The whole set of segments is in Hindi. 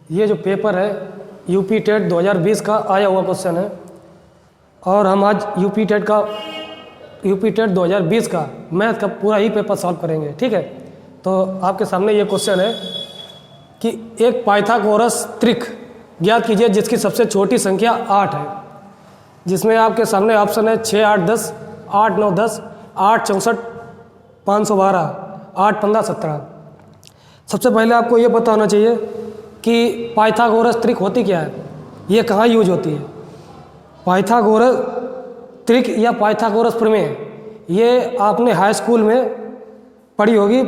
ये जो पेपर है यूपी टेट 2020 का आया हुआ क्वेश्चन है और हम आज यूपी टेट 2020 का मैथ का पूरा ही पेपर सॉल्व करेंगे। ठीक है, तो आपके सामने ये क्वेश्चन है कि एक पाइथागोरस त्रिक ज्ञात कीजिए जिसकी सबसे छोटी संख्या 8 है। जिसमें आपके सामने ऑप्शन है 6, 8, 10, 8, 9, 10, 8, 64, 512, 8, 15, 17। सबसे पहले आपको ये पता होना चाहिए कि पाइथागोरस त्रिक होती क्या है, ये कहाँ यूज होती है। पाइथागोरस त्रिक या पाइथागोरस प्रमेय ये आपने हाई स्कूल में पढ़ी होगी,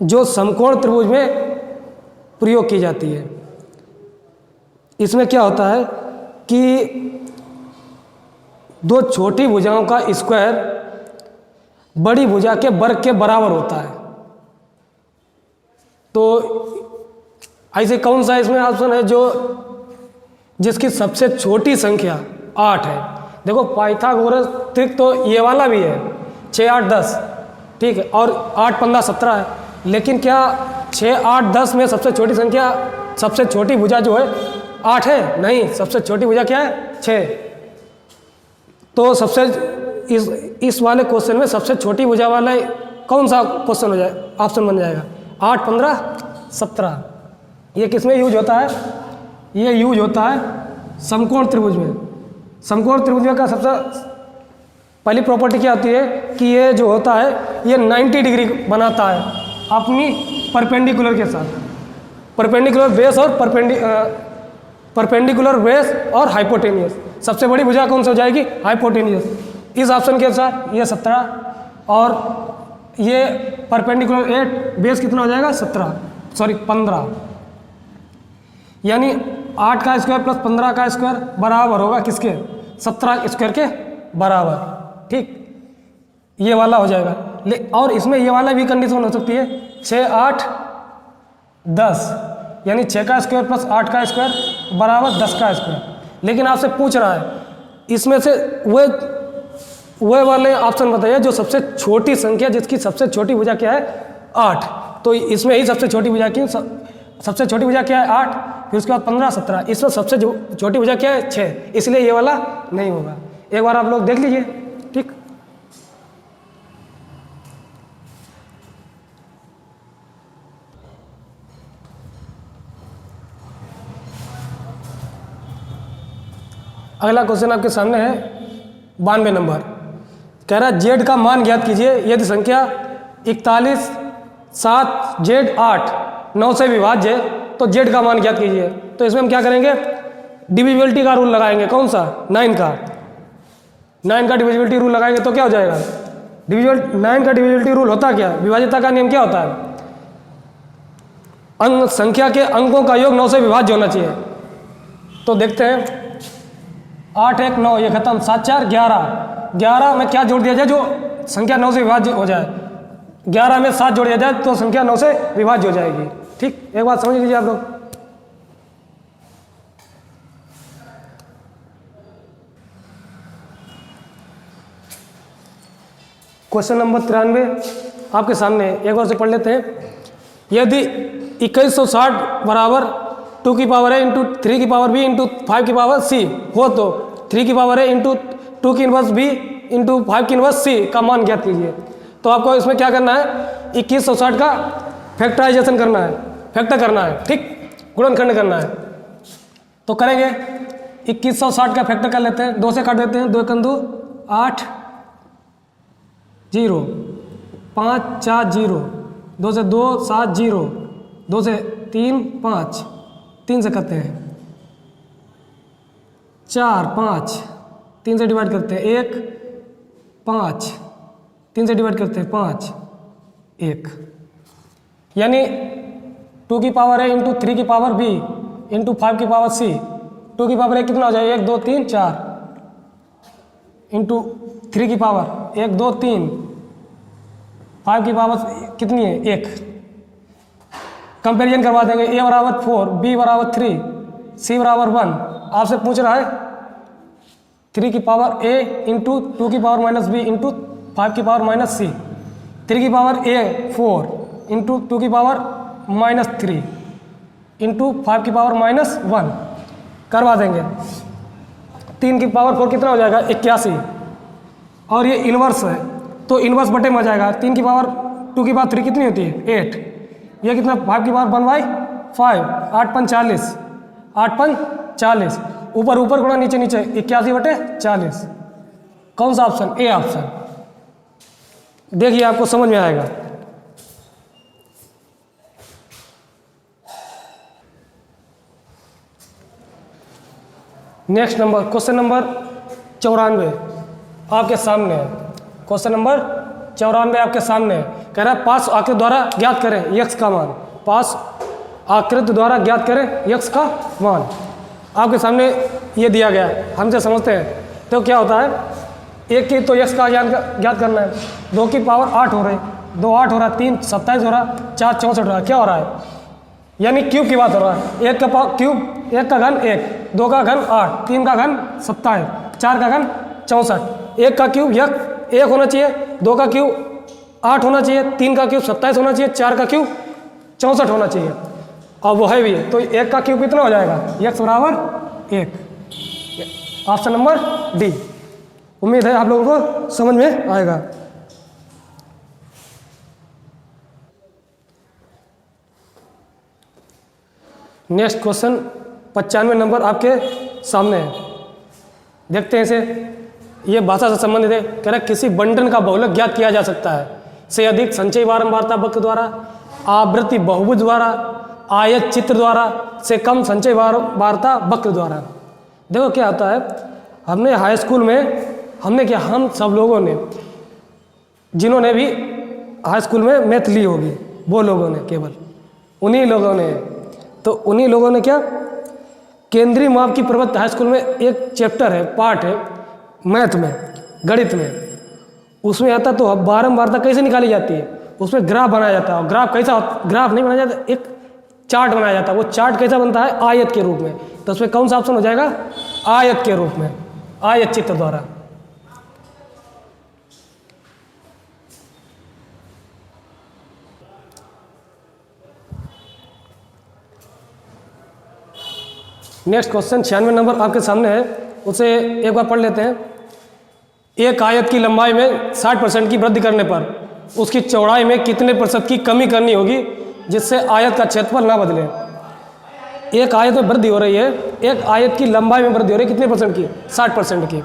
जो समकोण त्रिभुज में प्रयोग की जाती है। इसमें क्या होता है कि दो छोटी भुजाओं का स्क्वायर बड़ी भुजा के वर्ग के बराबर होता है। तो ऐसे कौन सा इसमें ऑप्शन है जो जिसकी सबसे छोटी संख्या 8 है। देखो पाइथागोरस त्रिक तो ये वाला भी है 6, 8, 10, ठीक है, और 8, 15, 17 है। लेकिन क्या 6, 8, 10 में सबसे छोटी संख्या, सबसे छोटी भुजा जो है 8 है? नहीं, सबसे छोटी भुजा क्या है? 6। तो सबसे इस वाले क्वेश्चन में सबसे छोटी भुजा वाला कौन सा क्वेश्चन हो जाए, ऑप्शन बन जाएगा? 8, 15, 17। ये किस में यूज होता है? ये यूज होता है समकोण त्रिभुज में। समकोण त्रिभुज का सबसे पहली प्रॉपर्टी क्या होती है कि ये जो होता है ये 90 डिग्री बनाता है अपनी परपेंडिकुलर के साथ। परपेंडिकुलर बेस और परपेंडिकुलर बेस और हाइपोटेनियस। सबसे बड़ी भुजा कौन सी हो जाएगी? हाइपोटेनियस। इस ऑप्शन के अनुसार ये 17 और ये परपेंडिकुलर 8, बेस कितना हो जाएगा? 15। यानी 8 का स्क्वायर प्लस 15 का स्क्वायर बराबर होगा किसके? 17 स्क्वायर के बराबर। ठीक, ये वाला हो जाएगा। और इसमें ये वाला भी कंडीशन हो सकती है 6, 8, 10, यानी 6 का स्क्वायर प्लस 8 का स्क्वायर बराबर 10 का स्क्वायर। लेकिन आपसे पूछ रहा है इसमें से वह वाले ऑप्शन बताइए जो सबसे छोटी संख्या जिसकी सबसे छोटी भुजा क्या है? 8। तो इसमें ही सबसे छोटी भुजा की सबसे छोटी भुजा क्या है? 8। फिर उसके बाद 15, 17। इसमें सबसे छोटी भुजा क्या है? 6। इसलिए ये वाला नहीं होगा। एक बार आप लोग देख लीजिए। ठीक, अगला क्वेश्चन आपके सामने है 92 नंबर। कह रहा है जेड का मान ज्ञात कीजिए यदि संख्या 41, 7, जेड 8, 9 से विभाज्य है तो जेड का मान ज्ञात कीजिए। तो इसमें हम क्या करेंगे? डिविजिबिलिटी का रूल लगाएंगे। कौन सा? 9 का डिविजिबिलिटी रूल लगाएंगे तो क्या हो जाएगा? 9 का डिविजिबिलिटी रूल होता क्या? विभाज्यता का नियम क्या होता है? संख्या के अंकों का योग 9 से विभाज्य होना चाहिए। तो देखते हैं 8, 1, 9, ये खत्म। 7, 4, 11 में क्या जोड़ दिया जाए जो संख्या 9 से विभाज्य हो जाए? 11 में 7 जोड़ दिया जाए तो संख्या 9 से विभाज्य हो जाएगी। ठीक, एक बात समझ लीजिए आप लोग। क्वेश्चन नंबर 93 आपके सामने, एक बार से पढ़ लेते हैं। यदि 2160 बराबर 2 की पावर a इंटू 3 की पावर b इंटू 5 की पावर c हो तो 3 की पावर a इंटू 2 की इनवर्स b इंटू 5 की इनवर्स c का मान ज्ञात कीजिए। तो आपको इसमें क्या करना है? 2160 का फैक्टराइजेशन करना है, फैक्टर करना है। ठीक, गुणनखंड करना है। तो करेंगे 2160 का फैक्टर कर लेते हैं। 2 से काट देते हैं। 2 × 2 8, 0, 5, 4, 0, 2 से 2 7, 0, 2 से 3 5, 3 से करते हैं 4, 5, 3 से डिवाइड करते हैं 1, 5, 3 से डिवाइड करते हैं 5, 1। यानी 2 की पावर a इंटू 3 की पावर b इंटू 5 की पावर c। 2 की पावर a कितना हो जाएगा? 1, 2, 3, 4 इंटू 3 की पावर 1, 2, 3, 5 की पावर कितनी है? 1। कंपेरिजन करवा देंगे। a बराबर 4, b बराबर 3, c बराबर 1। आपसे पूछ रहा है 3 की पावर a इंटू 2 की पावर माइनस b इंटू 5 की पावर माइनस c। 3 की पावर a 4 इंटू 2 की पावर -3 इंटू 5 की पावर -1 करवा देंगे। 3 की पावर 4 कितना हो जाएगा 81, और ये इन्वर्स है तो इन्वर्स बटे में आ जाएगा। 3 की पावर 2 की पावर 3 कितनी होती है 8, ये कितना 5 की पावर 1/5, 8 पंच 40, 8 पंच 40, ऊपर ऊपर गुणा नीचे नीचे 81/40। कौन सा ऑप्शन? A option. देखिए आपको समझ में आएगा। नेक्स्ट नंबर, क्वेश्चन नंबर 94 आपके सामने है। क्वेश्चन नंबर 94 आपके सामने है। कह रहा है पास आकृति द्वारा ज्ञात करें यक्स का मान। पास आकृति द्वारा ज्ञात करें यक्स का मान। आपके सामने ये दिया गया है, हमसे समझते हैं। तो क्या होता है, एक की तो यक्स का ज्ञात करना है। 2 की पावर 8 हो रही, 2 8 हो रहा, 3 27 हो रहा, 4 64 हो रहा। क्या हो रहा है? यानी क्यूब की बात हो रहा है। 1 का पावर क्यूब, 1 का घन 1, 2 का घन 8, 3 का घन 27, 4 का घन 64। 1 का क्यूब 1 होना चाहिए, 2 का क्यूब 8 होना चाहिए, 3 का क्यूब 27 होना चाहिए, 4 का क्यूब 64 होना चाहिए, और वो है भी। तो 1 का क्यूब कितना हो जाएगा? x बराबर 1। Option number D. उम्मीद है आप लोगों को समझ में आएगा। नेक्स्ट क्वेश्चन 95 नंबर आपके सामने है। देखते हैं इसे। ये भाषा से संबंधित है। कह रहा है किसी बंटन का बहुलक ज्ञात किया जा सकता है से अधिक संचयी बारंबारता वक्र द्वारा, आवृत्ति बहुभुज द्वारा, आयत चित्र द्वारा, से कम संचयी बारंबारता वक्र द्वारा। देखो क्या होता है, हमने हाई स्कूल में हमने क्या, हम सब लोगों ने, जिन्होंने भी हाई स्कूल में मैथ ली होगी, वो लोगों ने, केवल उन्हीं लोगों ने, तो उन्हीं लोगों ने क्या, केंद्रीय माप की प्रवृत्ति हाई स्कूल में एक चैप्टर है, पार्ट है मैथ में, गणित में, उसमें आता तो अब बारंबारता कैसे निकाली जाती है, उसमें ग्राफ बनाया जाता है। और ग्राफ कैसा, ग्राफ नहीं बनाया जाता, एक चार्ट बनाया जाता है। वो चार्ट कैसा बनता है? आयत के रूप में। तो उसमें कौन सा ऑप्शन हो जाएगा? आयत के रूप में, आयत चित्र द्वारा। नेक्स्ट क्वेश्चन 96 नंबर आपके सामने है, उसे एक बार पढ़ लेते हैं। एक आयत की लंबाई में 60% की वृद्धि करने पर उसकी चौड़ाई में कितने प्रतिशत की कमी करनी होगी जिससे आयत का क्षेत्रफल ना बदले? एक आयत में वृद्धि हो रही है, एक आयत की लंबाई में वृद्धि हो रही है कितने परसेंट की? 60% की।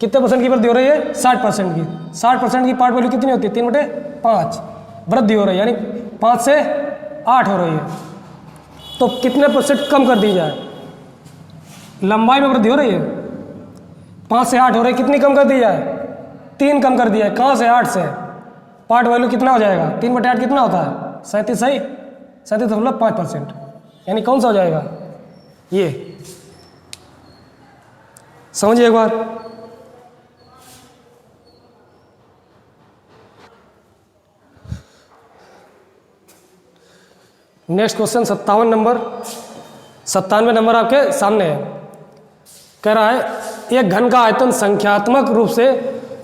कितने परसेंट की वृद्धि हो रही है? 60% की। 60% की पार्ट वैल्यू कितनी होती है? 3/5 वृद्धि हो रही है, यानी 5 से 8 हो रही है। तो कितने परसेंट कम कर दी जाए? लंबाई में वृद्धि हो रही है, 5 से 8 हो रही है, कितनी कम कर दी जाए? 3 कम कर दिया है। कहाँ से? 8 से। पार्ट वैल्यू कितना हो जाएगा? 3/8 कितना होता है? 37, सही, 37.5%। यानी कौन सा हो जाएगा? ये समझिए एक बार। नेक्स्ट क्वेश्चन 97 नंबर आपके सामने है। कह रहा है एक घन का आयतन संख्यात्मक रूप से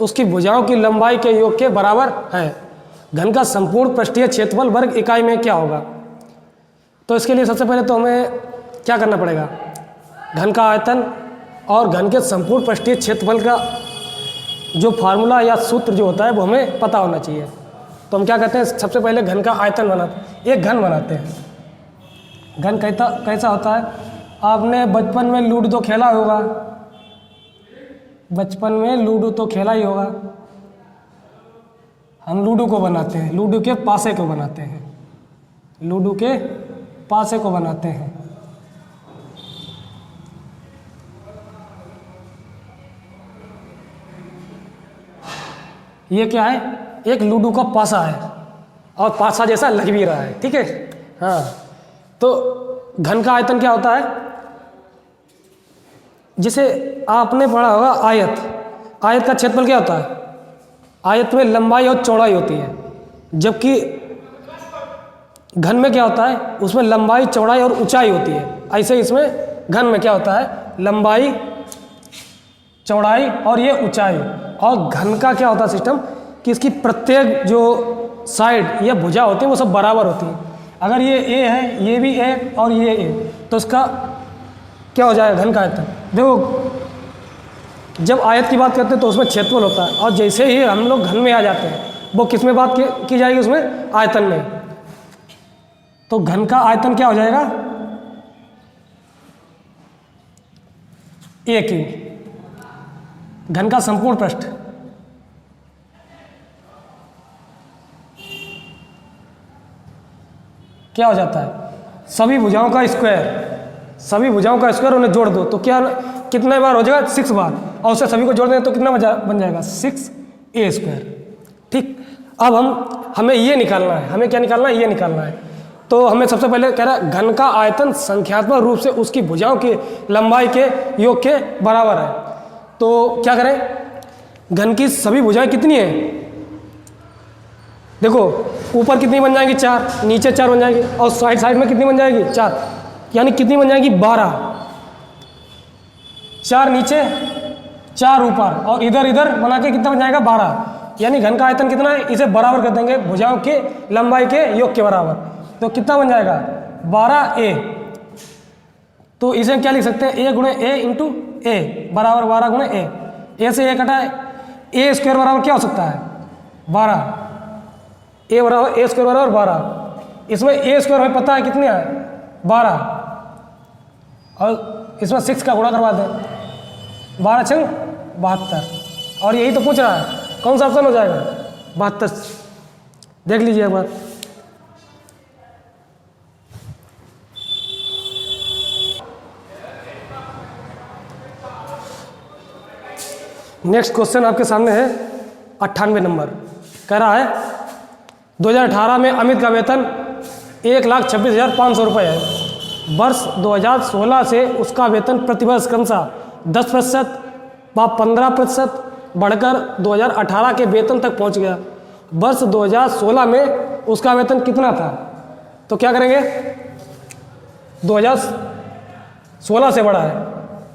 उसकी भुजाओं की लंबाई के योग के बराबर है। घन का संपूर्ण पृष्ठीय क्षेत्रफल वर्ग इकाई में क्या होगा? तो इसके लिए सबसे पहले तो हमें क्या करना पड़ेगा? घन का आयतन और घन के संपूर्ण पृष्ठीय क्षेत्रफल का जो फार्मूला या सूत्र जो होता है वो हमें पता होना चाहिए। तो हम क्या करते हैं, सबसे पहले घन का आयतन बनाते, एक घन बनाते हैं। घन कैसा होता है? आपने बचपन में लूडो तो खेला होगा, बचपन में लूडो तो खेला ही होगा। हम लूडो को बनाते हैं, लूडो के पासे को बनाते हैं, लूडो के पासे को बनाते हैं। ये क्या है? एक लूडो का पासा है और पासा जैसा लग भी रहा है, ठीक है। हाँ, तो घन का आयतन क्या होता है? जिसे आपने पढ़ा होगा आयत। आयत का क्षेत्रफल क्या होता है? आयत में लंबाई और चौड़ाई होती है, जबकि घन में क्या होता है? उसमें लंबाई, चौड़ाई और ऊंचाई होती है। ऐसे इसमें घन में क्या होता है? लंबाई, चौड़ाई और ये ऊंचाई। और घन का क्या होता है सिस्टम कि इसकी प्रत्येक जो साइड या भुजा होती है वो सब बराबर होती है। अगर ये ए है, ये भी ए और ये ए, तो इसका क्या हो जाएगा? घन का आयतन। देखो जब आयत की बात करते हैं तो उसमें क्षेत्रफल होता है, और जैसे ही हम लोग घन में आ जाते हैं वो किस में बात की जाएगी? उसमें आयतन में। तो घन का आयतन क्या हो जाएगा? ए क्यूब। घन का संपूर्ण पृष्ठ क्या हो जाता है? सभी भुजाओं का स्क्वायर। सभी भुजाओं का स्क्वायर उन्हें जोड़ दो तो क्या कितने बार हो जाएगा? 6 बार। और उससे सभी को जोड़ दें तो कितना बन जाएगा? 6a²। ठीक, अब हमें ये निकालना है। हमें क्या निकालना है? ये निकालना है। तो हमें सबसे पहले कह रहा है घन का आयतन संख्यात्मक रूप से उसकी भुजाओं की लंबाई के योग के बराबर है। तो क्या करें? घन की सभी भुजाएं कितनी है? देखो ऊपर कितनी बन जाएंगी? 4, नीचे 4 बन जाएगी, और साइड में कितनी बन जाएगी? 4, यानी कितनी बन जाएगी? 12। 4 नीचे 4 ऊपर, और इधर बना के कितना बन जाएगा? 12। यानी घन का आयतन कितना है? इसे बराबर कर देंगे भुजाओं की लंबाई के योग के बराबर, तो कितना बन जाएगा? 12a। तो इसे क्या लिख सकते हैं? a गुणे a इंटू a बराबर 12 गुणे a से a कटाए, a² बराबर क्या हो सकता है? 12। a बराबर a² बराबर 12। इसमें a² हमें पता है कितने है? 12, और इसमें 6 का गुणा करवा दें, 12 छंग 72। और यही तो पूछ रहा है, कौन सा ऑप्शन हो जाएगा? 72। देख लीजिए एक बार। नेक्स्ट क्वेश्चन आपके सामने है 98 नंबर। कह रहा है 2018 में अमित का वेतन 1,26,500 रुपये है। वर्ष 2016 से उसका वेतन प्रतिवर्ष क्रमशः 10% व 15% बढ़कर 2018 के वेतन तक पहुंच गया। वर्ष 2016 में उसका वेतन कितना था? तो क्या करेंगे? 2016 से बढ़ा है,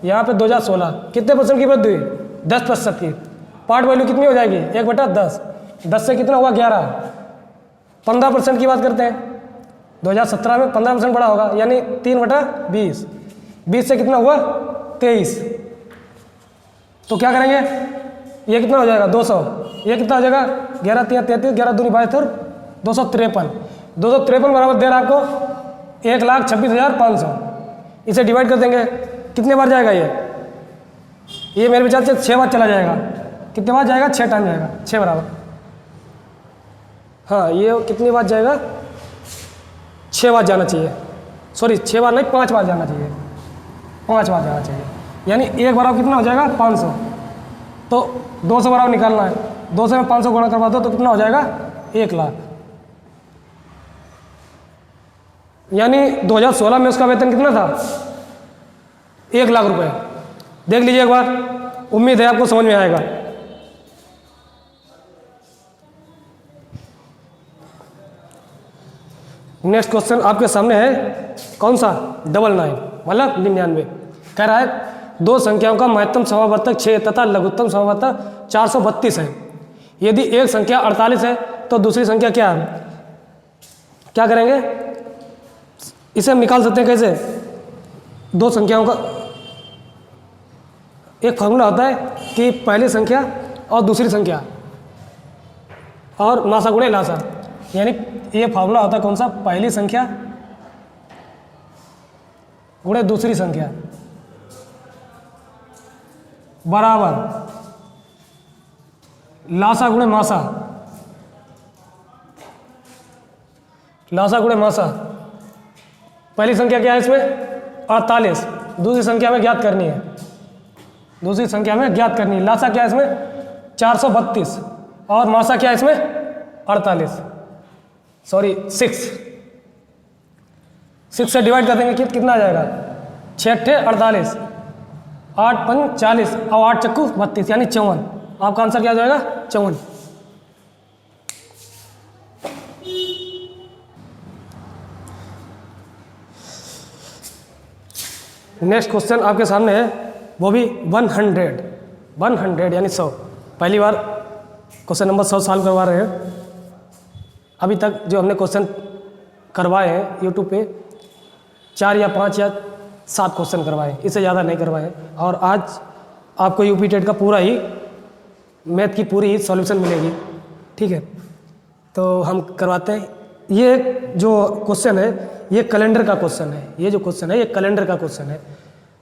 यहाँ पे 2016 कितने परसेंट की वृद्धि हुई? 10% की। पार्ट वैल्यू कितनी हो जाएगी? 1/10। 10 से कितना हुआ? 11। 15% की बात करते हैं, 2017 में 15% बढ़ा होगा, यानी 3/20। 20 से कितना हुआ? 23। तो क्या करेंगे? ये कितना हो जाएगा? 200। ये कितना हो जाएगा? 11 3 33, 11 दूनी 22 और 253। 253 बराबर दे रहा है आपको 1,26,500। इसे डिवाइड कर देंगे, कितने बार जाएगा? ये मेरे विचार से 6 बार चला जाएगा। कितने बार जाएगा? 6 टाइम जाएगा, 6 बराबर। हाँ, ये कितनी बार जाएगा? 6 बार जाना चाहिए। सॉरी 6 बार नहीं, 5 बार जाना चाहिए। 5 बार जाना चाहिए, यानी एक बराबर कितना हो जाएगा? 500। तो 200 बराबर निकालना है, 200 में 500 गुणा करवा दो तो कितना हो जाएगा? 1 लाख। यानी 2016 में उसका वेतन कितना था? 1 लाख रुपए। देख लीजिए एक बार, उम्मीद है आपको समझ में आएगा। नेक्स्ट क्वेश्चन आपके सामने है कौन सा? 99 मतलब 99। कह रहा है दो संख्याओं का महत्तम समावर्तक 6 तथा लघुत्तम समावर्तक 432 है। यदि एक संख्या 48 है तो दूसरी संख्या क्या है? क्या करेंगे? इसे हम निकाल सकते हैं कैसे? दो संख्याओं का एक फॉर्मूला होता है कि पहली संख्या और दूसरी संख्या और मासा गुणे लासा, यानी ये फॉर्मूला होता है कौन सा? पहली संख्या गुणे दूसरी संख्या बराबर लासा गुणे मासा। लासा गुणे मासा। पहली संख्या क्या है इसमें? 48। दूसरी संख्या में ज्ञात करनी है, दूसरी संख्या में ज्ञात करनी है। लासा क्या है इसमें? 432। और मासा क्या है इसमें? 48। सॉरी 6 से डिवाइड कर देंगे कितना आ जाएगा? 6 × 48, 8 × 5 = 40 और 8 × 4 = 32, यानी 54। आपका आंसर क्या आ जाएगा? 54। नेक्स्ट क्वेश्चन आपके सामने है, वो भी 100 यानी 100। पहली बार क्वेश्चन नंबर 100 सॉल्व करवा रहे हैं। अभी तक जो हमने क्वेश्चन करवाए हैं यूट्यूब पे 4 या 5 या 7 क्वेश्चन करवाए, इससे ज़्यादा नहीं करवाए। और आज आपको यूपी टेट का पूरा ही मैथ की पूरी ही सॉल्यूशन मिलेगी, ठीक है। तो हम करवाते हैं। ये जो क्वेश्चन है ये कैलेंडर का क्वेश्चन है, ये जो क्वेश्चन है ये कैलेंडर का क्वेश्चन है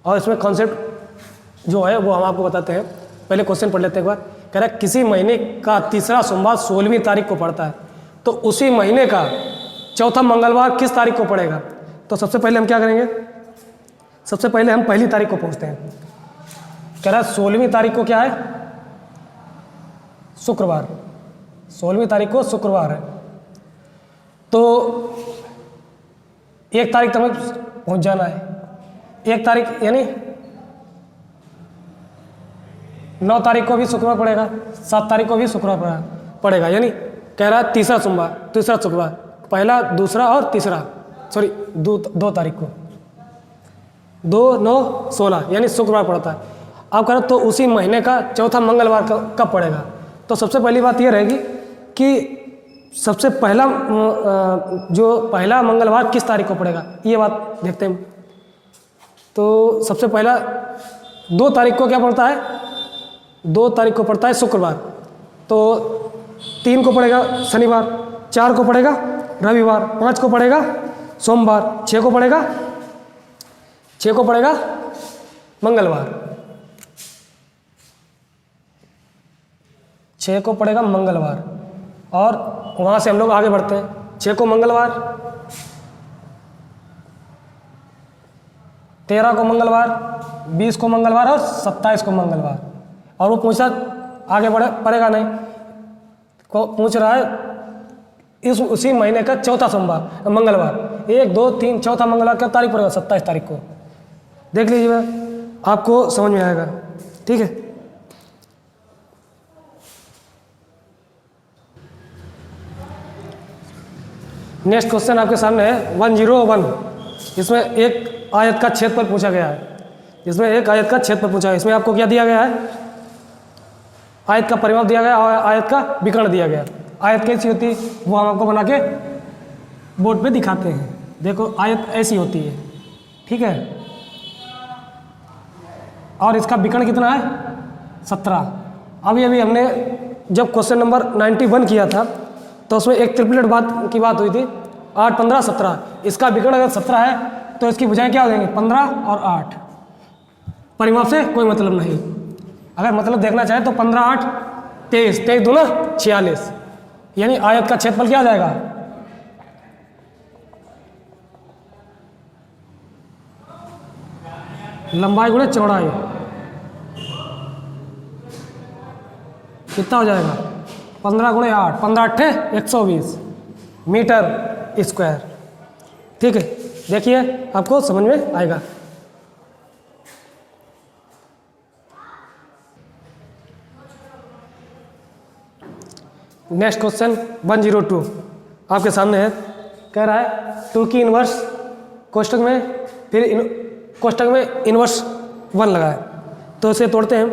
और इसमें कॉन्सेप्ट जो है वो हम आपको बताते हैं। पहले क्वेश्चन पढ़ लेते हैं एक बार। कह रहा है किसी महीने का तीसरा सोमवार 16वीं तारीख को पड़ता है, तो उसी महीने का चौथा मंगलवार किस तारीख को पड़ेगा। तो सबसे पहले हम क्या करेंगे, सबसे पहले हम पहली तारीख को पहुँचते हैं। कह रहा है 16वीं तारीख को क्या है, शुक्रवार। 16वीं तारीख को शुक्रवार है, तो 1 तारीख तक हमें पहुँच जाना है। 1 तारीख यानी 9 तारीख को भी शुक्रवार पड़ेगा, 7 तारीख को भी शुक्रवार पड़ेगा। यानी कह रहा है तीसरा शुक्रवार, पहला, दूसरा और तीसरा, सॉरी 2 तारीख को, 2, 9, 16 यानी शुक्रवार पड़ता है। आप कह रहे तो उसी महीने का चौथा मंगलवार कब पड़ेगा। तो सबसे पहली बात यह रहेगी कि सबसे पहला जो पहला मंगलवार किस तारीख को पड़ेगा, ये बात देखते हैं। तो सबसे पहला 2 तारीख को क्या पड़ता है, 2 तारीख को पड़ता है शुक्रवार, तो 3 को पड़ेगा शनिवार, 4 को पड़ेगा रविवार, 5 को पड़ेगा सोमवार, 6 को पड़ेगा मंगलवार, 6 को पड़ेगा मंगलवार। और वहाँ से हम लोग आगे बढ़ते हैं। 6 को मंगलवार, 13 को मंगलवार, 20 को मंगलवार और 27 को मंगलवार। और वो पूछा आगे पड़ेगा नहीं, को पूछ रहा है उसी महीने का चौथा सोमवार मंगलवार, 1, 2, 3 चौथा मंगलवार क्या तारीख पड़ेगा, 27 तारीख को। देख लीजिए, आपको समझ में आएगा, ठीक है। नेक्स्ट क्वेश्चन आपके सामने है 101। इसमें एक आयत का क्षेत्रफल पूछा गया है, इसमें एक आयत का क्षेत्रफल पूछा है। इसमें आपको क्या दिया गया है, आयत का परिमाप दिया गया और आयत का विकर्ण दिया गया। आयत कैसी होती है वो हम आपको बना के बोर्ड पे दिखाते हैं। देखो आयत ऐसी होती है, ठीक है, और इसका विकर्ण कितना है 17। अभी हमने जब क्वेश्चन नंबर 91 किया था तो उसमें एक ट्रिपलेट की बात हुई थी, 8, 15, 17। इसका विकर्ण अगर 17 है तो इसकी भुजाएं क्या हो जाएंगी, 15 और 8। परिमाप से कोई मतलब नहीं, अगर मतलब देखना चाहे तो 15, 8, 23, 23 दूना 46, यानी आयत का क्षेत्रफल क्या आ जाएगा, लंबाई गुणे चौड़ाई कितना हो जाएगा, 15 गुणे 8, 15 8 120 मीटर स्क्वायर। ठीक है, देखिए आपको समझ में आएगा। नेक्स्ट क्वेश्चन 102 आपके सामने है। कह रहा है 2 की इनवर्स कोष्टक में, फिर कोष्टक में इनवर्स 1 लगाए, तो इसे तोड़ते हैं।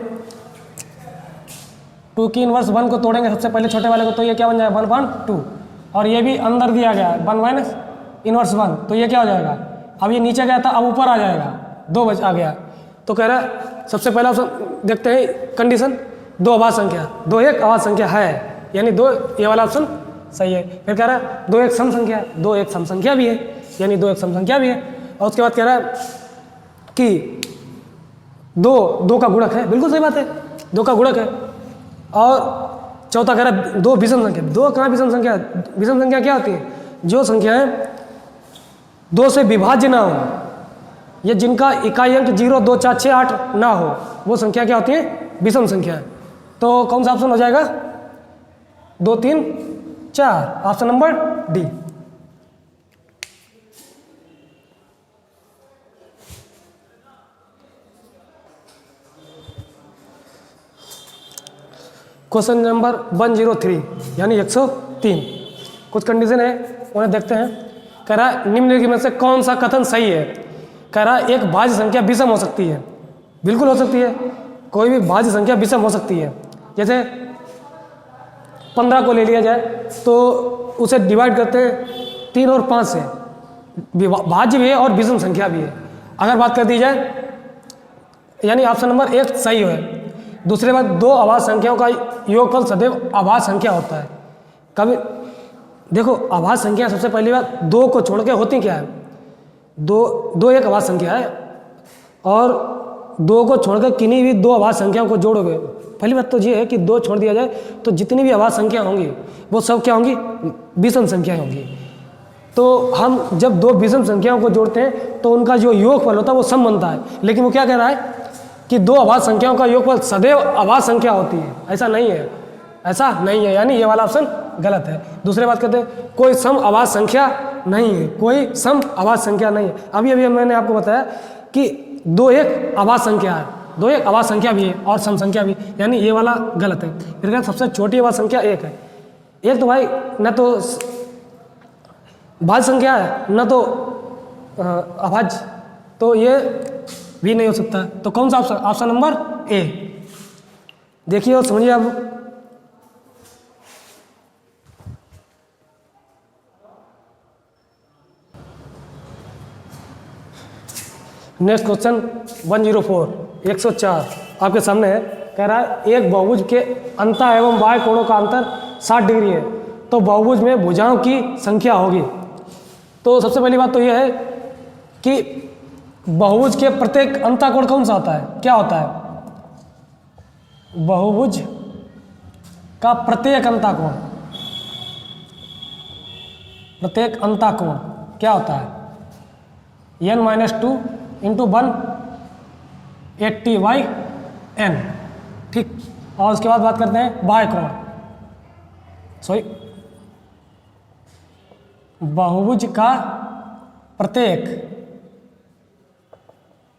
2 की इनवर्स 1 को तोड़ेंगे सबसे पहले छोटे वाले को, तो ये क्या बन जाएगा 1/2, और ये भी अंदर दिया गया है 1 माइनस इनवर्स 1, तो ये क्या हो जाएगा, अब ये नीचे गया था अब ऊपर आ जाएगा, 2 बच आ गया। तो कह रहा है सबसे पहला ऑप्शन देखते हैं, कंडीशन 2 अभाज्य संख्या, 2 एक अभाज्य संख्या है, यानी 2 ये वाला ऑप्शन सही है। फिर कह रहा है 2 एक सम संख्या, 2 एक सम संख्या भी है, यानी 2 एक सम संख्या भी है। और उसके बाद कह रहा है कि 2 का गुणक है, बिल्कुल सही बात है, 2 का गुणक है। और चौथा कह रहा है 2 विषम संख्या, 2 कहाँ विषम संख्या, विषम संख्या क्या होती है, जो संख्याएं 2 से विभाज्य ना हो, या जिनका इकाई अंक 0, 2, 4, 6, 8 ना हो, वो संख्या क्या होती है, विषम संख्या। तो कौन सा ऑप्शन हो जाएगा, 2, 3, 4, option number D. Question number 103 यानी 103, कुछ कंडीशन है उन्हें देखते हैं। कह रहा है निम्नलिखित में से कौन सा कथन सही है। कह रहा है एक भाज्य संख्या विषम हो सकती है, बिल्कुल हो सकती है, कोई भी भाज्य संख्या विषम हो सकती है। जैसे 15 को ले लिया जाए तो उसे डिवाइड करते हैं 3 और 5 से भाज्य भी है और विषम संख्या भी है। अगर बात कर दी जाए यानी ऑप्शन नंबर 1 सही है। दूसरी बात, 2 अभाज्य संख्याओं का योगफल सदैव अभाज्य संख्या होता है। कभी देखो अभाज्य संख्या सबसे पहली बात 2 को छोड़ के होती क्या है, दो एक अभाज्य संख्या है और 2 को छोड़कर किन्हीं भी 2 अभाज्य संख्याओं को जोड़ोगे, पहली बात तो ये है कि 2 छोड़ दिया जाए तो जितनी भी अभाज्य संख्या होंगी वो सब क्या होंगी, विषम संख्याएं होंगी। तो हम जब 2 विषम संख्याओं को जोड़ते हैं तो उनका जो योगफल होता है वो सम बनता है। लेकिन वो क्या कह रहा है कि 2 अभाज्य संख्याओं का योगफल सदैव अभाज्य संख्या होती है, ऐसा नहीं है, ऐसा नहीं है, यानी ये वाला ऑप्शन गलत है। दूसरी बात कहते हैं कोई सम अभाज्य संख्या नहीं है, कोई सम अभाज्य संख्या नहीं है। अभी मैंने आपको बताया कि 2 एक अभाज्य संख्या है, 2 एक अभाज्य संख्या भी है और सम संख्या भी, यानी ये वाला गलत है। फिर सबसे छोटी अभाज्य संख्या 1 है। 1 तो भाई न तो भाज्य संख्या है न तो अभाज्य, तो ये भी नहीं हो सकता। तो कौन सा ऑप्शन, ऑप्शन नंबर ए। देखिए और समझिए आप। नेक्स्ट क्वेश्चन 104 104 आपके सामने है। कह रहा है एक बहुभुज के अंतः एवं बाह्य कोणों का अंतर 60 डिग्री है तो बहुभुज में भुजाओं की संख्या होगी। तो सबसे पहली बात तो यह है कि बहुभुज के प्रत्येक अंतःकोण कौन सा होता है, क्या होता है, बहुभुज का प्रत्येक अंतःकोण, प्रत्येक अंतःकोण क्या होता है, n-2 इंटू 180/n। ठीक, और उसके बाद बात करते हैं बाह्य कोण, सॉरी बहुभुज का प्रत्येक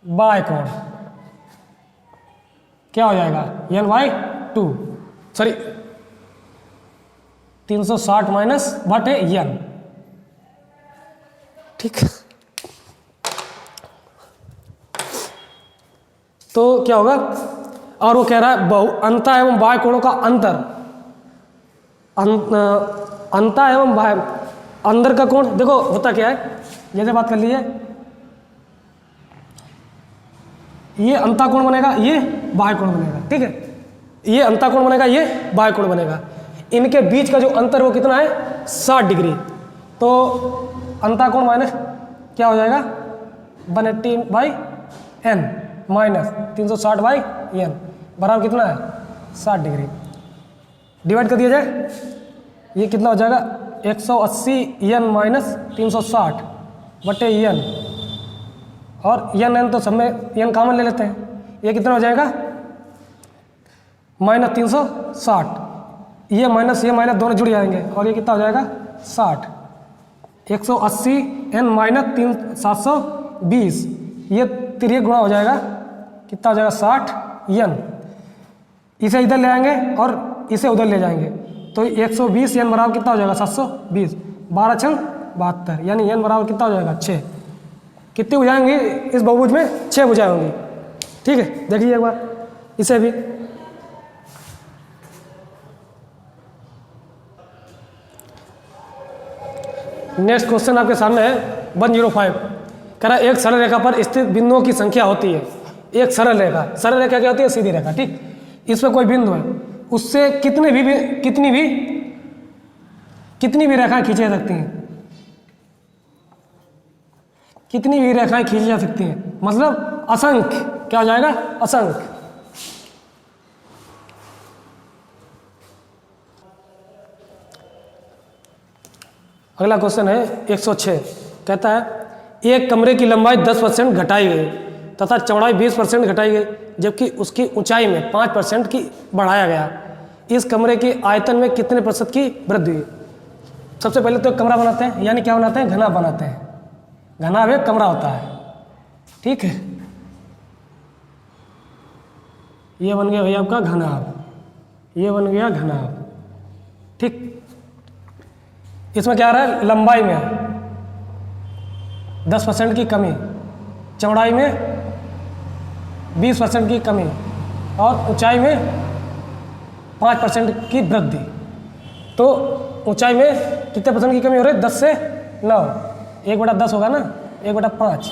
बाह्य कोण क्या हो जाएगा, n/2 सॉरी 360 माइनस बटे n। ठीक, तो क्या होगा, और वो कह रहा है अंतः एवं बाह्य कोणों का अंतर, अंतः एवं बाह्य, अंदर का कोण देखो होता क्या है, जैसे बात कर लीजिए ये अंतःकोण बनेगा, ये बाह्य कोण बनेगा। ठीक है, ये अंतःकोण बनेगा, ये बाह्य कोण बनेगा। इनके बीच का जो अंतर वो कितना है, 60 डिग्री। तो अंतःकोण माइनस क्या हो जाएगा, 180/n माइनस 360/n बराबर कितना है, 60 डिग्री। डिवाइड कर दिया जाए, ये कितना हो जाएगा, 180n माइनस 360 बटे n, और n तो सब में n कॉमन ले लेते हैं, ये कितना हो जाएगा, माइनस 360, ये माइनस दोनों जुड़ जाएंगे और ये कितना हो जाएगा 60। 180n माइनस 720, ये तिर्यक गुणा हो जाएगा, कितना हो जाएगा 60n। इसे इधर ले आएंगे और इसे उधर ले जाएंगे तो 120n बराबर कितना हो जाएगा 720, 12 छंग 72, यानी n बराबर कितना हो जाएगा 6। कितनी भुजाएं होंगी इस बहुभुज में, 6 भुजाएं होंगी। ठीक है, देखिए एक बार इसे भी। नेक्स्ट क्वेश्चन आपके सामने है 105। कह रहा है एक सरल रेखा पर स्थित बिंदुओं की संख्या होती है। एक सरल रेखा क्या होती है, सीधी रेखा। ठीक, इसमें कोई बिंदु है, उससे कितनी भी रेखाएं खींची जा सकती हैं, कितनी भी रेखाएं खींची जा सकती हैं, मतलब असंख्य। क्या हो जाएगा, असंख्य। अगला क्वेश्चन है 106। कहता है एक कमरे की लंबाई 10% घटाई गई तथा चौड़ाई 20% घटाई गई, जबकि उसकी ऊंचाई में 5% की बढ़ाया गया। इस कमरे के आयतन में कितने प्रतिशत की वृद्धि हुई। सबसे पहले तो कमरा बनाते हैं, यानी क्या बनाते हैं, घना बनाते हैं। घना एक कमरा होता है। ठीक है, ये बन गया भैया आपका घनाभ, ये बन गया घनाभ। ठीक, इसमें क्या आ रहा है, लंबाई में 10% की कमी, चौड़ाई में 20% की कमी और ऊंचाई में 5% की वृद्धि। तो ऊंचाई में कितने % की कमी हो रही है, 10 से 9, 1/10 होगा ना, 1/5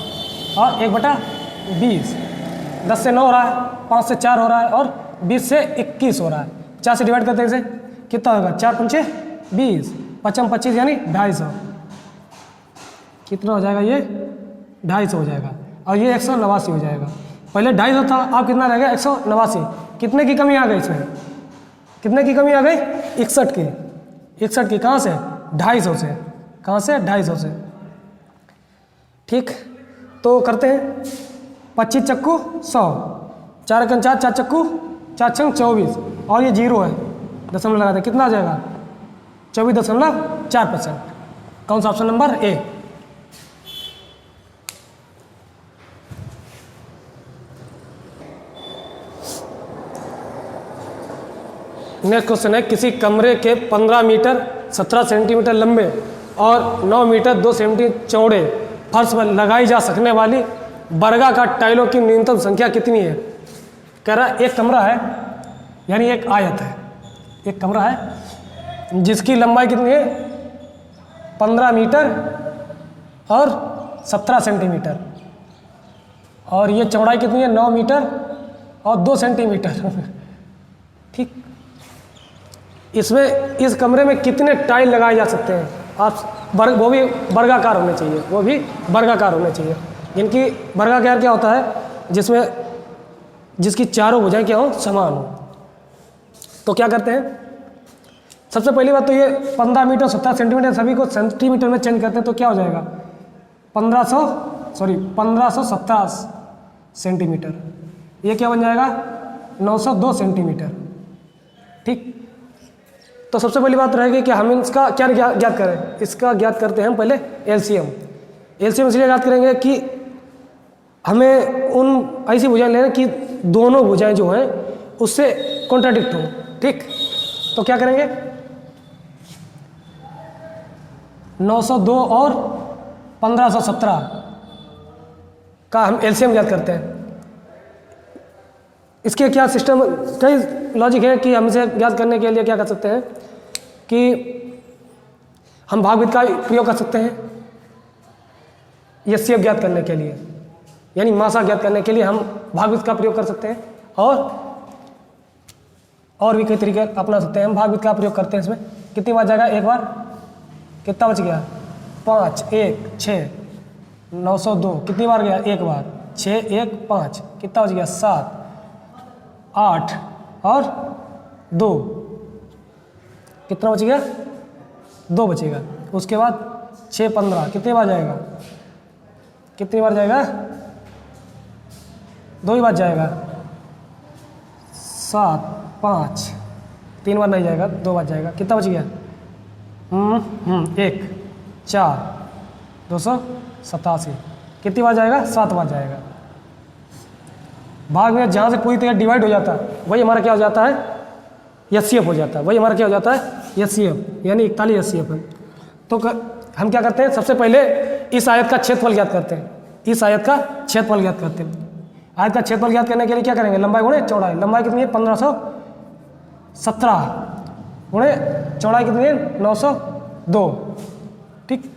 और 1/20। 10 से 9 हो रहा है, 5 से 4 हो रहा है और 20 से 21 हो रहा है। 4 से डिवाइड करते हैं इसे, कितना होगा, 4 पंचे 20, 5 25 यानी 250। कितना हो जाएगा ये, 250 हो जाएगा और ये 189 हो जाएगा। पहले 250 था, अब कितना रह गया, 189। कितने की कमी आ गई इसमें, कितने की कमी आ गई, 61 की। 61 की कहाँ से, 250 से, कहाँ से, 250 से। ठीक, तो करते हैं 25 चक्कू 100, 4 एकम 4, 4 चक्कू 4 छंग 24 और ये 0 है, दशमलव लगाते हैं, कितना आ जाएगा, 24.4%। कौन सा, option number A. Next question है, किसी कमरे के 15 मीटर 17 सेंटीमीटर लंबे और 9 मीटर 2 सेंटीमीटर चौड़े फर्श पर लगाई जा सकने वाली वर्गाकार टाइलों की न्यूनतम संख्या कितनी है। कह रहा है एक कमरा है, यानी एक आयत है, एक कमरा है जिसकी लंबाई कितनी है, 15 मीटर और 17 सेंटीमीटर और ये चौड़ाई कितनी है, 9 मीटर और 2 सेंटीमीटर। ठीक, इसमें इस कमरे में कितने टाइल लगाए जा सकते हैं आप, वो भी वर्गाकार होने चाहिए, वो भी वर्गाकार होने चाहिए। इनकी वर्गाकार क्या होता है, जिसमें जिसकी चारों भुजाएं क्या हो, समान हो। तो क्या करते हैं, सबसे पहली बात तो ये 15 मीटर 17 सेंटीमीटर सभी को सेंटीमीटर में चेंज करते हैं, तो क्या हो जाएगा, 1517 सेंटीमीटर। ये क्या बन जाएगा, 902 सेंटीमीटर। ठीक, तो सबसे पहली बात रहेगी कि हम इसका क्या ज्ञात करें, इसका ज्ञात करते हैं हम पहले एलसीएम। एलसीएम इसलिए ज्ञात करेंगे कि हमें उन ऐसी भुजाएं लेना कि दोनों भुजाएं जो हैं उससे कॉन्ट्राडिक्ट हो। ठीक, तो क्या करेंगे, 902 और 1517 का हम एलसीएम ज्ञात करते हैं। इसके क्या सिस्टम, कई लॉजिक है कि हम इसे ज्ञात करने के लिए क्या कर सकते हैं कि हम भागवित का प्रयोग कर सकते हैं एचसीएफ ज्ञात करने के लिए, यानी मासा ज्ञात करने के लिए हम भागवित का प्रयोग कर सकते हैं और भी कई तरीके अपना सकते हैं। हम भागवित का प्रयोग करते हैं। इसमें कितनी बार जाएगा, एक बार, कितना बच गया, 5 1 6 902, कितनी बार गया, एक बार, 6 1 5, कितना बच गया, 7 8 और 2, कितना बच गया, 2 बचेगा। उसके बाद 6 15, कितनी बार जाएगा, कितनी बार जाएगा, 2 ही बार जाएगा। 7 5, 3 बार नहीं जाएगा, 2 बार जाएगा। कितना बच गया, 1 4 287, कितनी बार जाएगा, 7 बार जाएगा। भाग में जहाँ से पूरी तरह डिवाइड हो जाता है वही हमारा क्या हो जाता है, एचसीएफ हो जाता है, वही हमारा क्या हो जाता है, एचसीएफ, यानी 41 एचसीएफ है। तो हम क्या करते हैं, सबसे पहले इस आयत का क्षेत्रफल ज्ञात करते हैं, इस आयत का क्षेत्रफल ज्ञात करते हैं। आयत का क्षेत्रफल ज्ञात करने के लिए क्या करेंगे, लंबाई गुणे चौड़ाई। लंबाई कितनी है, 1517 गुणे चौड़ाई कितनी है, 902। ठीक,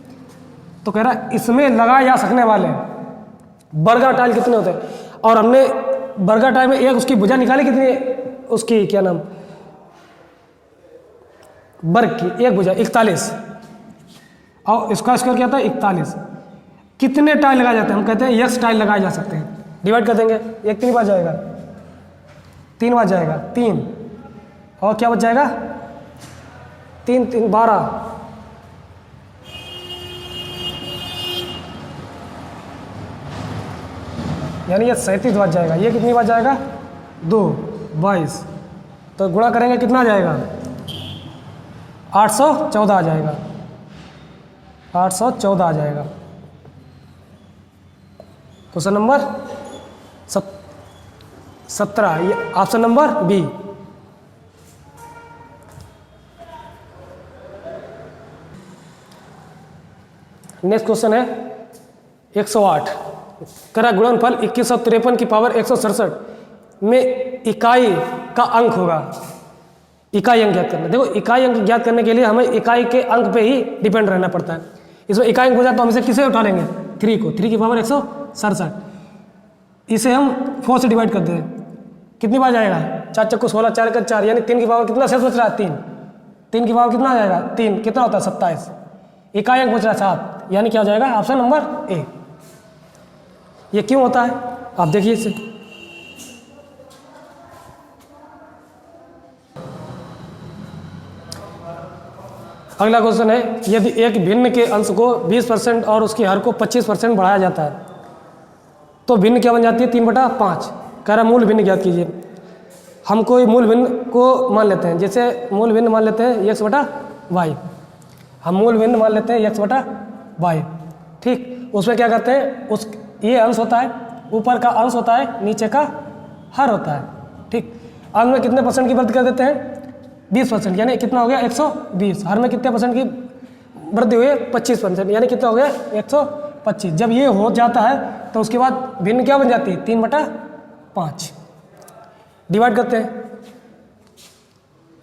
तो कह रहा है इसमें लगाए जा सकने वाले बर्गर टाइल कितने होते हैं, और हमने बर्गर टाइल में एक उसकी भुजा निकाली, कितनी उसकी क्या नाम, वर्ग की एक भुजा 41, और इसका स्क्वायर क्या था, 41। कितने टाइल लगाए जाते हैं, हम कहते हैं x टाइल लगाए जा सकते हैं। डिवाइड कर देंगे, एक 3 बार जाएगा, 3 बार जाएगा, 3 और क्या बच जाएगा, 3 3 12, यानी ये 37 बार जाएगा। ये कितनी बार जाएगा, 2 22, तो गुणा करेंगे कितना आ जाएगा, 814 आ जाएगा, 814 आ जाएगा। क्वेश्चन नंबर 17, ये option number B. Next question है 108, करा गुणनफल 2153 की पावर 167 में इकाई का अंक होगा। इकाई अंक ज्ञात करना, देखो इकाई अंक ज्ञात करने के लिए हमें इकाई के अंक पे ही डिपेंड रहना पड़ता है। इसमें इकाई अंक बचा तो हम इसे किसे उठा लेंगे, 3 को, 3 की पावर 167। इसे हम 4 से डिवाइड करते हैं, कितनी बार जाएगा, 4 चक्कू 16, 4 का 4, यानी 3 की पावर कितना शेष बच रहा है, 3, 3 की पावर कितना आ जाएगा, 3, कितना होता है 27, इकाई अंक बच रहा है 7, यानी क्या हो जाएगा ऑप्शन नंबर ए। ये क्यों होता है आप देखिए इसे। अगला क्वेश्चन है, यदि एक भिन्न के अंश को 20% और उसके हर को 25% बढ़ाया जाता है तो भिन्न क्या बन जाती है, 3/5। कह रहा मूल भिन्न ज्ञात कीजिए। हम कोई मूल भिन्न को मान लेते हैं, जैसे मूल भिन्न मान लेते हैं x/y, हम मूल भिन्न मान लेते हैं x/y, ठीक। उसमें क्या करते हैं, उस ये अंश होता है, ऊपर का अंश होता है, नीचे का हर होता है, ठीक। अंश में कितने परसेंट की वृद्धि कर देते हैं, 20%, यानी कितना हो गया 120। हर में कितने परसेंट की वृद्धि हुई है, 25%, यानी कितना हो गया 125। जब ये हो जाता है तो उसके बाद भिन्न क्या बन जाती है, 3/5। डिवाइड करते हैं,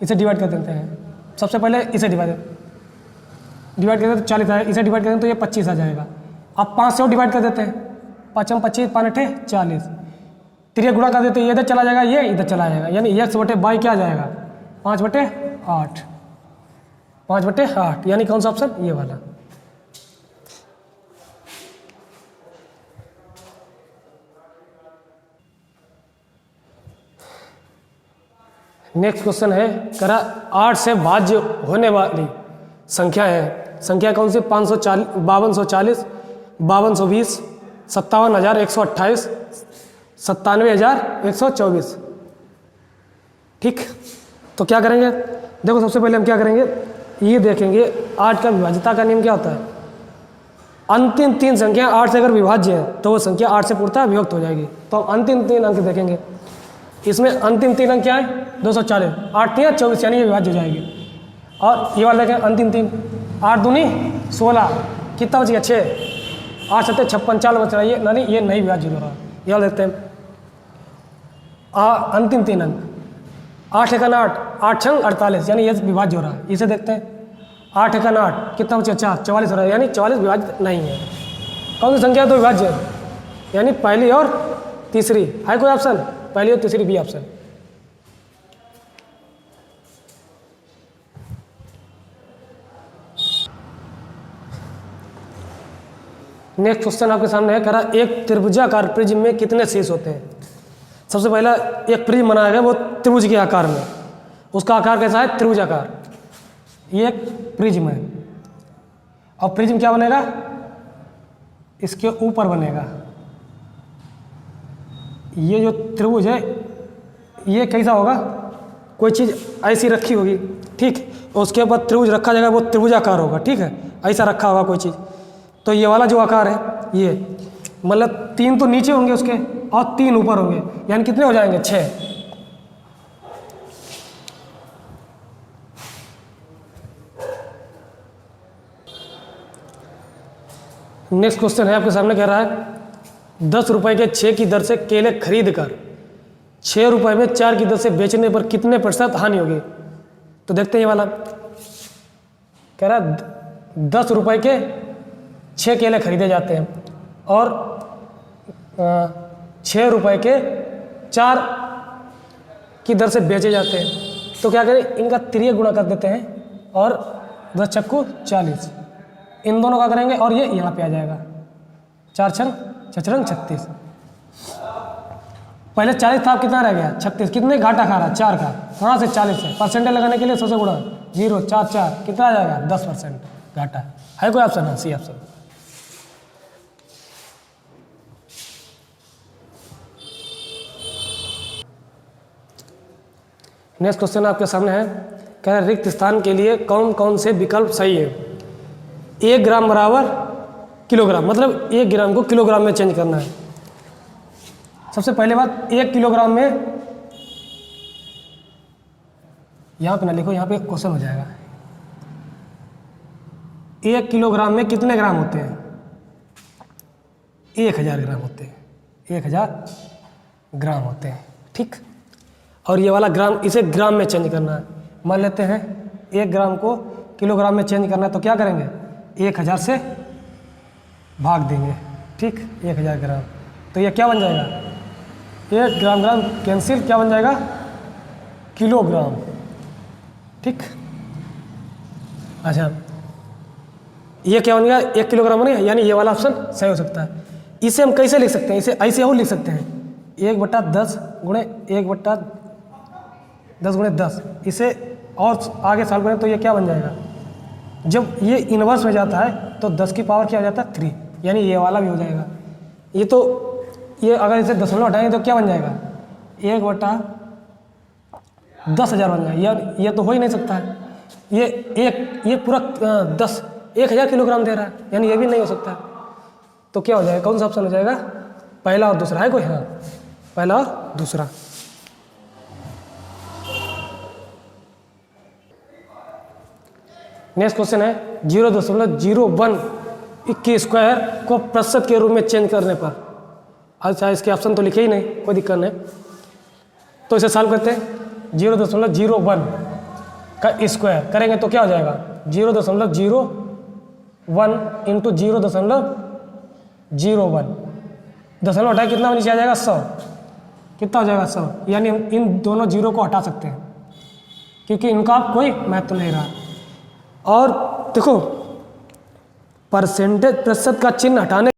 इसे डिवाइड कर देते हैं। सबसे पहले इसे डिवाइड करते हैं तो 40 आएगा, इसे डिवाइड करते हैं तो ये 25 आ जाएगा। अब 5 से डिवाइड कर देते हैं, 5 में 25, 5 8 40, 3 गुणा कर देते हैं, ये इधर चला जाएगा, ये इधर चला जाएगा, यानी x/y क्या आ जाएगा, 5/8, 5/8, यानी कौन सा ऑप्शन, ये वाला। नेक्स्ट क्वेश्चन है, करा 8 से भाज्य होने वाली संख्या है, संख्या कौन सी, 540, 5240, 5220, 57,128, 97,124, ठीक। तो क्या करेंगे, देखो सबसे पहले हम क्या करेंगे, ये देखेंगे 8 का विभाज्यता का नियम क्या होता है। अंतिम 3 संख्या 8 से अगर विभाज्य है तो वो संख्या 8 से पूर्णतः विभक्त हो जाएगी। तो हम अंतिम 3 अंक देखेंगे, इसमें अंतिम 3 अंक क्या है, 240, 8 3 24, यानी ये विभाज्य हो जाएगी। और ये वाला देखें अंतिम 3, 8 दूनी 16, कितना बच गया 6, 8 7 56, 4 बच रहा है, ये यानी ये नहीं विभाज्य हो रहा है। ये वाला देखते हैं अंतिम 3 अंक, 8 1 8, 8 6 48, यानी ये विभाज्य हो रहा है। इसे देखते हैं 8 1 8, कितना बचा 4, 44 हो रहा है, यानी 44 विभाज्य नहीं है। कौन सी संख्या तो विभाज्य है, यानी पहली और तीसरी है, कोई ऑप्शन, पहली और तीसरी बी ऑप्शन। नेक्स्ट क्वेश्चन आपके सामने है, करा एक त्रिभुजाकार प्रिज्म में कितने शीर्ष होते हैं। सबसे पहला एक प्रिज्म बनाया गया वो त्रिभुज के आकार में, उसका आकार कैसा है, त्रिभुजाकार। ये एक प्रिज्म है और प्रिज्म क्या बनेगा, इसके ऊपर बनेगा। ये जो त्रिभुज है ये कैसा होगा, कोई चीज़ ऐसी रखी होगी, ठीक, और उसके ऊपर त्रिभुज रखा जाएगा, वो त्रिभुजाकार होगा, ठीक है, ऐसा रखा होगा कोई चीज़। तो ये वाला जो आकार है, ये मतलब 3 तो नीचे होंगे उसके और 3 ऊपर होंगे, यानी कितने हो जाएंगे 6। नेक्स्ट क्वेश्चन है आपके सामने, कह रहा है 10 रुपए के 6 की दर से केले खरीद कर 6 रुपए में 4 की दर से बेचने पर कितने % हानि होगी। तो देखते हैं ये वाला, कह रहा है 10 रुपए के 6 केले खरीदे जाते हैं और 6 रुपए के 4 की दर से बेचे जाते हैं। तो क्या करें, इनका 3 गुणा कर देते हैं और 10 चक्कू 40, इन दोनों का करेंगे और ये यहाँ पे आ जाएगा, 4 छंग 36। पहले 40 था, कितना रह गया 36, कितने घाटा खा रहा है 4 का, वहाँ से 40 है, परसेंटेज लगाने के लिए 100 से गुणा, 0 4 4, कितना आ जाएगा 10% घाटा है। कोई ऑप्शन है, सी ऑप्शन। नेक्स्ट क्वेश्चन आपके सामने है, कह रहे रिक्त स्थान के लिए कौन कौन से विकल्प सही है। 1 ग्राम बराबर किलोग्राम, मतलब 1 ग्राम को किलोग्राम में चेंज करना है। सबसे पहले बात, 1 किलोग्राम में, यहाँ पे ना लिखो, यहाँ पे क्वेश्चन हो जाएगा। 1 किलोग्राम में कितने ग्राम होते हैं, 1000 ग्राम होते हैं, 1000 ग्राम होते हैं, ठीक। और ये वाला ग्राम, इसे ग्राम में चेंज करना है। मान लेते हैं 1 ग्राम को किलोग्राम में चेंज करना है, तो क्या करेंगे, 1000 से भाग देंगे, ठीक, 1000 ग्राम। तो ये क्या बन जाएगा, 1 ग्राम ग्राम कैंसिल, क्या बन जाएगा, किलोग्राम, ठीक। अच्छा, ये क्या बन गया, 1 किलोग्राम बन गया, यानी ये वाला ऑप्शन सही हो सकता है। इसे हम कैसे लिख सकते हैं, इसे ऐसे और लिख सकते हैं, 1/10 गुणे 1/10 गुणे 10। इसे और आगे सॉल्व करें तो ये क्या बन जाएगा, जब ये इन्वर्स में जाता है तो 10 की पावर क्या हो जाता है, 3, यानी ये वाला भी हो जाएगा। ये तो ये अगर इसे दशमलव हटाएंगे तो क्या बन जाएगा, 1/10,000 बन जाएगा। ये तो हो ही नहीं सकता है, ये पूरा 10,000 किलोग्राम दे रहा है, यानी ये भी नहीं हो सकता। तो क्या हो जाएगा, कौन सा ऑप्शन हो जाएगा, पहला और दूसरा है कोई, हाँ, पहला और दूसरा। नेक्स्ट क्वेश्चन है 0.01 की स्क्वायर को प्रतिशत के रूप में चेंज करने पर। अच्छा, इसके ऑप्शन तो लिखे ही नहीं, कोई दिक्कत नहीं, तो इसे सॉल्व करते हैं। 0.01 का स्क्वायर करेंगे तो क्या हो जाएगा, 0.01 इंटू 0.01, दशमलव हटाए कितना नीचे आ जाएगा, 100, कितना हो जाएगा, 100, यानी हम इन दोनों जीरो को हटा सकते हैं क्योंकि इनका कोई महत्व नहीं रहा। और देखो, परसेंटेज प्रतिशत का चिन्ह हटाने